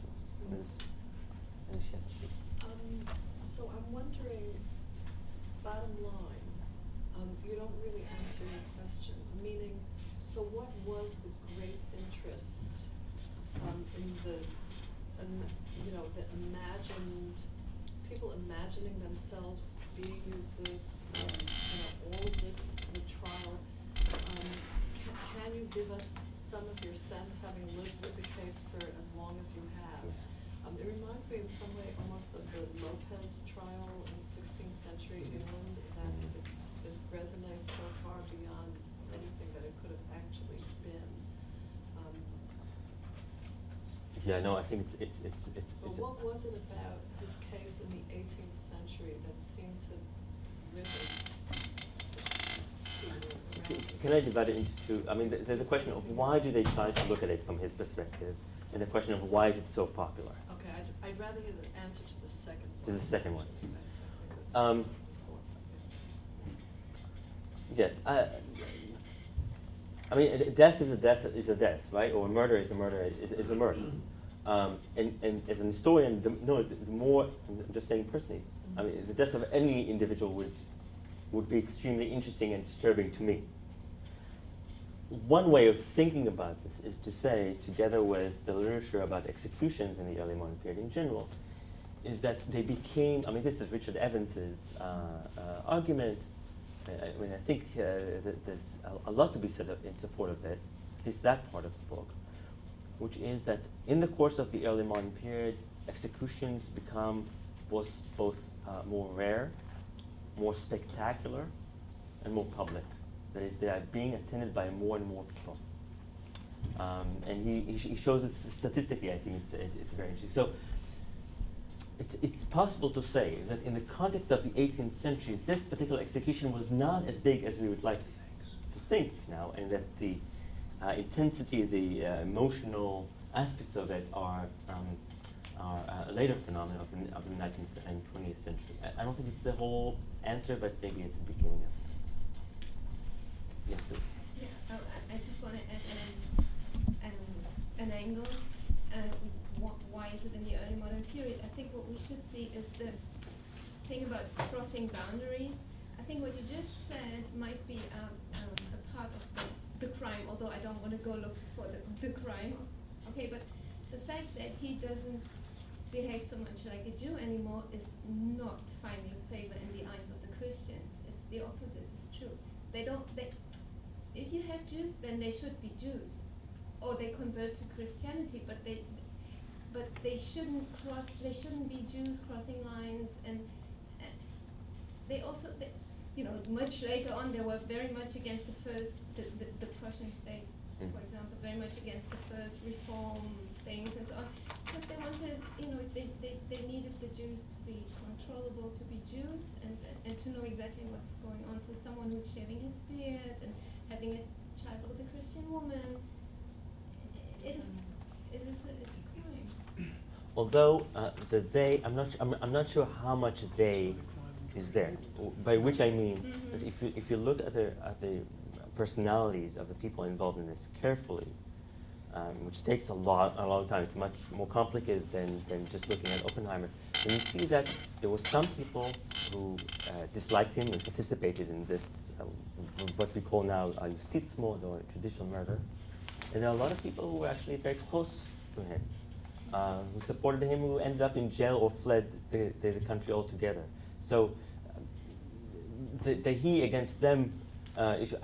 source. So I'm wondering, bottom line, you don't really answer your question, meaning, so what was the great interest in the imagined, people imagining themselves being users, all of this, the trial. Can you give us some of your sense, having lived with the case for as long as you have? It reminds me in some way almost of the Lopez trial in 16th century England, that it resonates so far beyond anything that it could have actually been. Yeah, no, I think it's. But what was it about this case in the 18th century that seemed to rivet people around? Can I divide it into two? I mean, there's a question of why do they try to look at it from his perspective, and the question of why is it so popular? Okay, I'd rather hear the answer to the second To one. the second one. I think Yes. I mean, death is a death, right? Or murder is a murder is a murder. And as an historian, the more, I'm just saying personally, I mean, the death of any individual would be extremely interesting and disturbing to me. One way of thinking about this is to say, together with the literature about executions in the early modern period in general, is that they became, I mean, this is Richard Evans's argument. I mean, I think that there's a lot to be said in support of it, at least that part of the book, which is that in the course of the early modern period, executions become both more rare, more spectacular, and more public. That is, they are being attended by more and more people. And he shows it statistically. I think it's very interesting. So it's possible to say that in the context of the 18th century, this particular execution was not as big as we would like to think now, and that the intensity, the emotional aspects of it are a later phenomenon of the 19th and 20th century. I don't think it's the whole answer, but maybe it's the beginning of it. Yes, please. Yeah, I just want to add an angle. Why is it in the early modern period? I think what we should see is the thing about crossing boundaries. I think what you just said might be a part of the crime, although I don't want to go look for the crime. Okay, but the fact that he doesn't behave so much like a Jew anymore is not finding favor in the eyes of the Christians. It's the opposite is true. If you have Jews, then they should be Jews, or they convert to Christianity, but they shouldn't cross. They shouldn't be Jews crossing lines, and they also, much later on, they were very much against the Prussian state, for example, very much against the first reform things and so on, because they wanted, they needed the Jews to be controllable, to be Jews, and to know exactly what's going on. So someone who's shaving his beard and having a child with a Christian woman, it's a crime. Although the they, I'm not sure how much they is there. By which I mean that if you look at the personalities of the people involved in this carefully, which takes a long time. It's much more complicated than just looking at Oppenheimer. And you see that there were some people who disliked him and participated in this, what we call now Justizmord, or traditional murder. And there are a lot of people who were actually very close to him, who supported him, who ended up in jail or fled the country altogether. So the he against them issue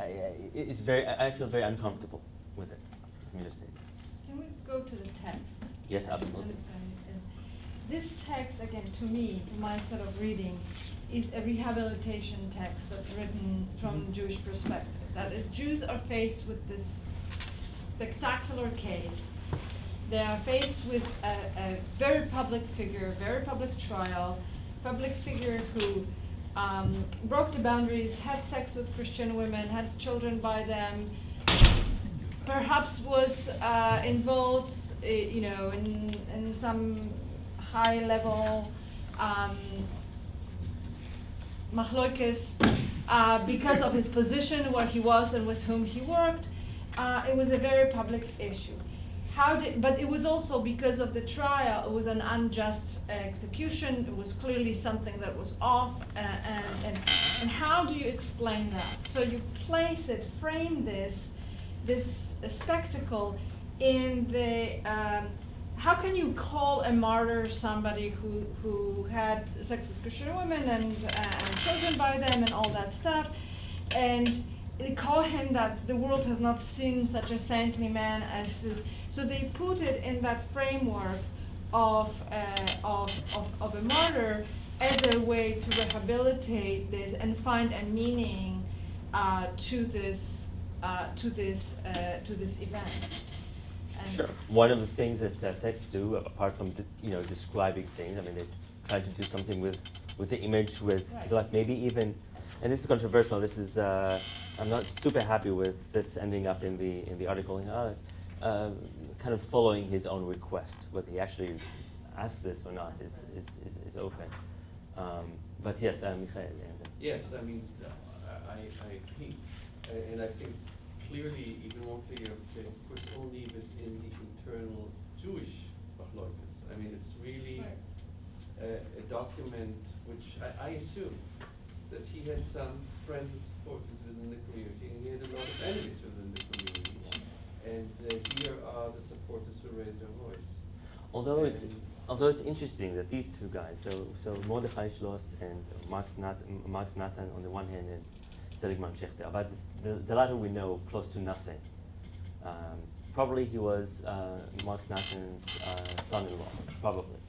is very, I feel very uncomfortable with it. Let me just say this. Can we go to the text? Yes, absolutely. And this text, again, to me, to my sort of reading, is a rehabilitation text that's written from the Jewish perspective. That is, Jews are faced with this spectacular case. They are faced with a very public figure, a very public trial. public figure who broke the boundaries, had sex with Christian women, had children by them, perhaps was involved, in some high-level machloikis because of his position, where he was, and with whom he worked. It was a very public issue. But it was also because of the trial. It was an unjust execution. It was clearly something that was off. And how do you explain that? So you frame this spectacle in the. How can you call a martyr somebody who had sex with Christian women and children by them and all that stuff, and they call him that the world has not seen such a saintly man as Süss. So they put it in that framework of a martyr as a way to rehabilitate this and find a meaning to this event. And Sure. One of the things that texts do, apart from describing things, I mean, they try to do something with the image, with Right. like maybe even, and this is controversial. This is I'm not super happy with this ending up in the article. Kind of following his own request, whether he actually asked this or not is open. But yes, Michael. Yes, I mean, I agree, and I think clearly, even more clearly, I would say, of course, only within the internal Jewish machlokas. I mean, it's really a document which I assume that he had some friends and supporters within the community, and he had a lot of enemies within the community. And here are the supporters who raised their voice. Although it's interesting that these two guys, so Mordechai Schloss and Max Natan on the one hand, and Seligman Schechter, about the latter we know close to nothing. Probably he was Max Natan's son-in-law, probably.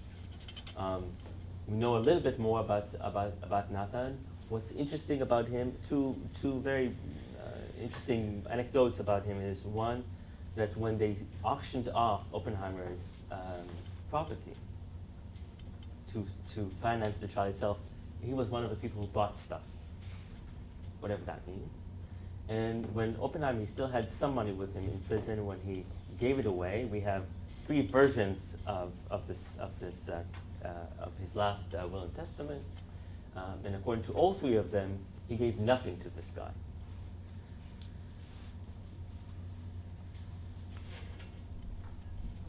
We know a little bit more about Natan. What's interesting about him, two very interesting anecdotes about him is one, that when they auctioned off Oppenheimer's property to finance the trial itself, he was one of the people who bought stuff, whatever that means. And when Oppenheimer, he still had some money with him in prison. When he gave it away, we have 3 versions of his last will and testament. And according to all 3 of them, he gave nothing to this guy.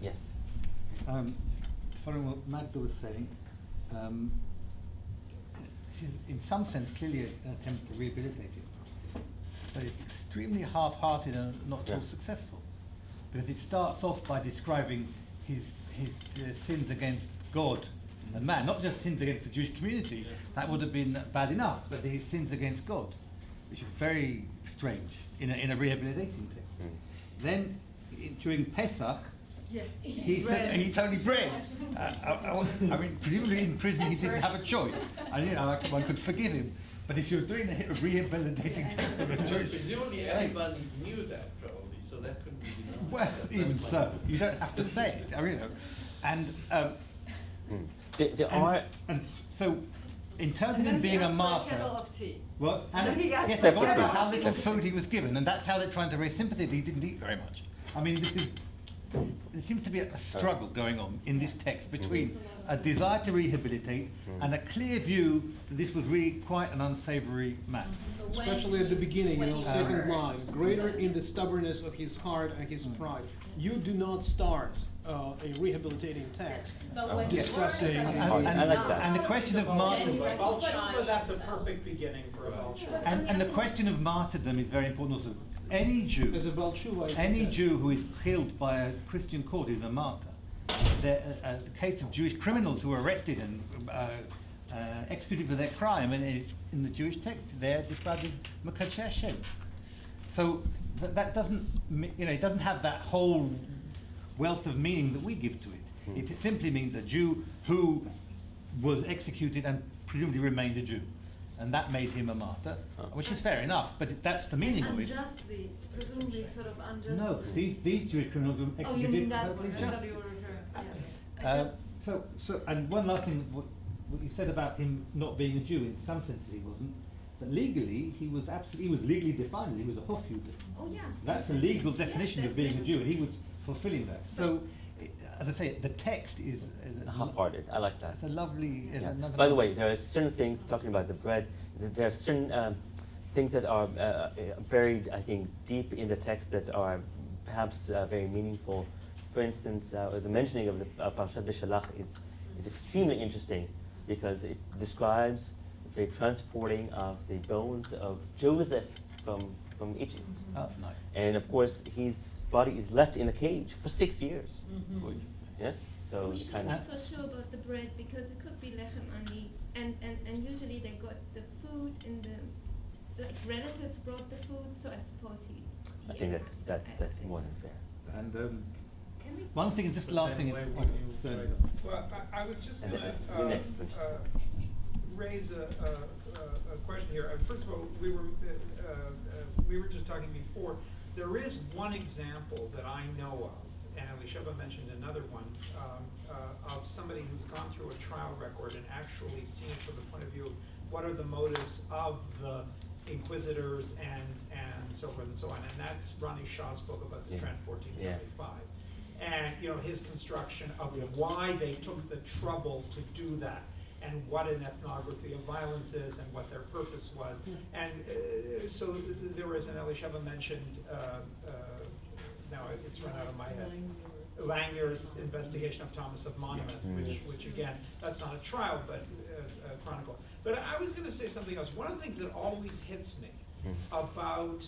Yes. Following what Magda was saying, this is in some sense clearly an attempt to rehabilitate him, but it's extremely half-hearted and not at all successful, because it starts off by describing his sins against God and man, not just sins against the Jewish community. That would have been bad enough, but his sins against God, which is very strange in a rehabilitating text. Then during Pesach, he said he eats only bread. I mean, presumably in prison he didn't have a choice. And one could forgive him. But if you're doing a rehabilitating text of a Jewish, presumably everybody knew that probably, so that couldn't be denied. Well, even so, you don't have to say it. I mean, and so in terms of him being a martyr. Well, and yes, they talk about how little food he was given, and that's how they're trying to raise sympathy. He didn't eat very much. I mean, there seems to be a struggle going on in this text between a desire to rehabilitate and a clear view that this was really quite an unsavory man. Especially at the beginning, second line, greater in the stubbornness of his heart and his pride. You do not start a rehabilitating text discussing. I like that. And the question of martyrdom. That's a perfect beginning for a Balshuva. And the question of martyrdom is very important also. Any Jew who is killed by a Christian court is a martyr. The case of Jewish criminals who are arrested and executed for their crime, and in the Jewish text they're described as Mekadshei Hashem. So that doesn't, it doesn't have that whole wealth of meaning that we give to it. It simply means a Jew who was executed and presumably remained a Jew. And that made him a martyr, which is fair enough, but that's the meaning of it. Unjustly, presumably sort of unjustly. No, these Jewish criminals were executed totally justly. And one last thing, what you said about him not being a Jew, in some senses he wasn't, but legally he was legally defined. He was a Hofjude. Oh yeah. That's a legal Yeah, definition of that's being a right. Jew, and he was fulfilling that. So, as I say, the text is Half-hearted. I like that. It's a lovely. Yeah. Another By the way, there are certain things, talking about the bread, there are certain things that are buried, I think, deep in the text that are perhaps very meaningful. For instance, the mentioning of the Parshat Beshalach is extremely interesting because it describes the transporting of the bones of Joseph from Egypt. Oh, nice. And of course, his body is left in a cage for 6 years. Mhm. Yes? So we you should kind be of... so sure about the bread because it could be lechem ani, and usually they got the food in the, like relatives brought the food, so I suppose he I think ate that's it. more than fair. And Can we? one thing, just last thing. Well, I was just And gonna the next question. raise a question here. First of all, we were just talking before. There is one example that I know of, and Elisheva mentioned another one, of somebody who's gone through a trial record and actually seen it from the point of view of what are the motives of the inquisitors and so forth and so on. And that's Ronnie Shaw's book about the Trent 1475. And his construction of why they took the trouble to do that, and what an ethnography of violence is, and what their purpose was. And so there was an Elisheva mentioned, now it's run out of my head, Langmuir's investigation of Thomas of Monmouth, which again, that's not a trial, but a chronicle. But I was going to say something else. One of the things that always hits me about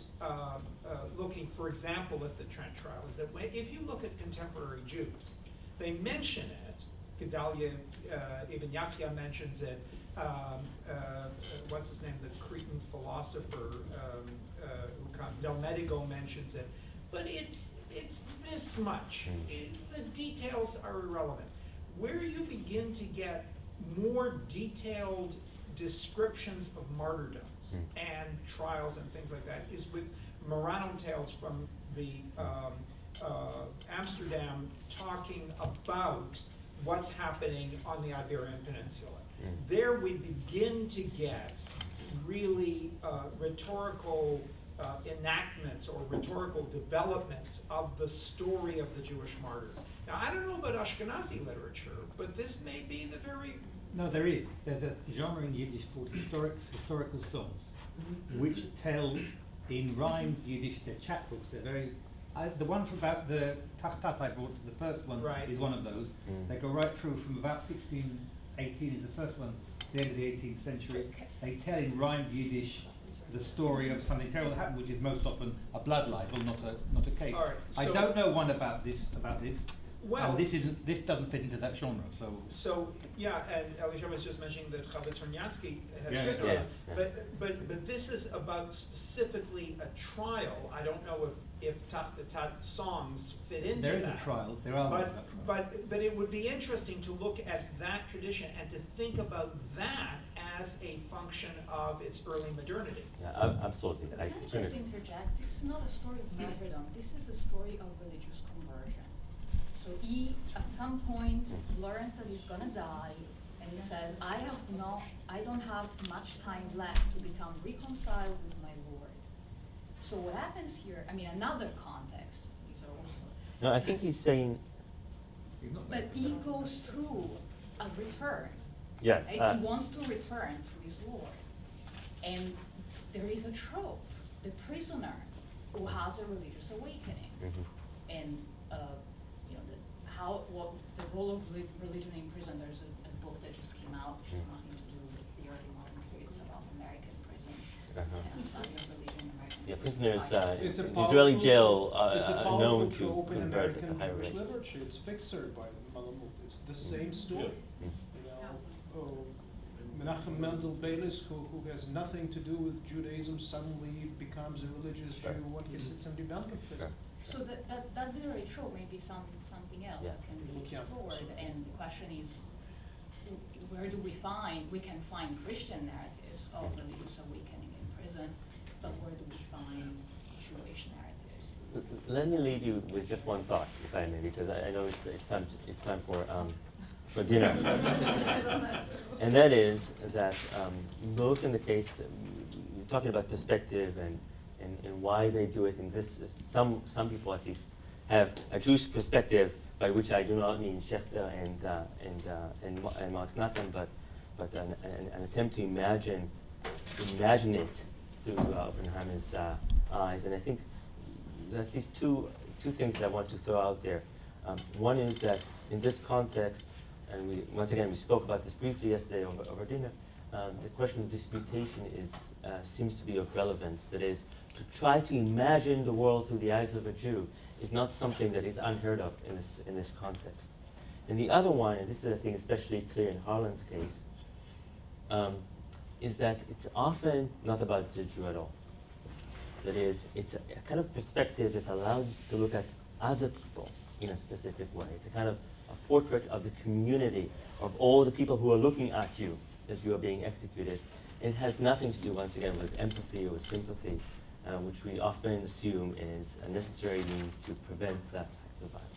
looking, for example, at the Trent trial is that if you look at contemporary Jews, they mention it. Gedalia Ibn Yachya mentions it. What's his name? The Cretan philosopher Del Medigo mentions it. But it's this much. The details are irrelevant. Where you begin to get more detailed descriptions of martyrdoms and trials and things like that is with Morano tales from the Amsterdam talking about what's happening on the Iberian Peninsula. There we begin to get really rhetorical enactments or rhetorical developments of the story of the Jewish martyr. Now, I don't know about Ashkenazi literature, but this may be the very... No, there is. There's a genre in Yiddish called historical songs, which tell in rhymed Yiddish, they're chapbooks. They're very... the one about the Tachtat I brought to the first one is one of those. They go right through from about 1618 is the first one, the end of the 18th century. They tell in rhymed Yiddish the story of something terrible that happened, which is most often a blood libel, not a case. Right, I don't know one about this. Well, and this doesn't fit into that genre. So yeah, and Elisha was just mentioning that Chavez Czerniatsky has written yeah, on it. But this is about specifically a trial. I don't know if the songs fit into that. There is a trial. There are. But it would be interesting to look at that tradition and to think about that as a function of its early modernity. Yeah, absolutely. Can I just interject? This is not a story of martyrdom. This is a story of religious conversion. So he, at some point, learns that he's gonna die, and he says, I don't have much time left to become reconciled with my Lord. So what happens here, another context, these are also... No, I think he's saying... But he goes through a return. Yes. He wants to return to his Lord. And there is a trope, the prisoner who has a religious awakening. And what the role of religion in prison. There's a book that just came out, which has nothing to do with the early modern history. It's about American prisons and a study of religion in American Yeah, prisoners It's a in Israeli jail it's a are known to trope in convert at American higher Jewish rates. literature. It's Fixer by Malamud. It's the same story. Menachem Mendel Bayless, who has nothing to do with Judaism, suddenly becomes a religious Jew when he sits in the Duncan prison. So that literary trope may be something else that can be explored, and the question is, where do we can find Christian narratives of religious awakening in prison, but where do we find Jewish narratives? Let me leave you with just one thought, if I may, because I know it's time for for dinner. And that is that both in the case, you're talking about perspective and why they do it in this, some people at least have a Jewish perspective, by which I do not mean Schechter and Marx Nathan, but an attempt to imagine it through Oppenheimer's eyes. And I think that these two things that I want to throw out there. One is that in this context, and once again we spoke about this briefly yesterday over dinner, the question of disputation seems to be of relevance. That is, to try to imagine the world through the eyes of a Jew is not something that is unheard of in this context. And the other one, and this is I think especially clear in Harlan's case, is that it's often not about the Jew at all. That is, it's a kind of perspective that allows you to look at other people in a specific way. It's a kind of a portrait of the community, of all the people who are looking at you as you are being executed. It has nothing to do, once again, with empathy or sympathy, which we often assume is a necessary means to prevent that acts of violence.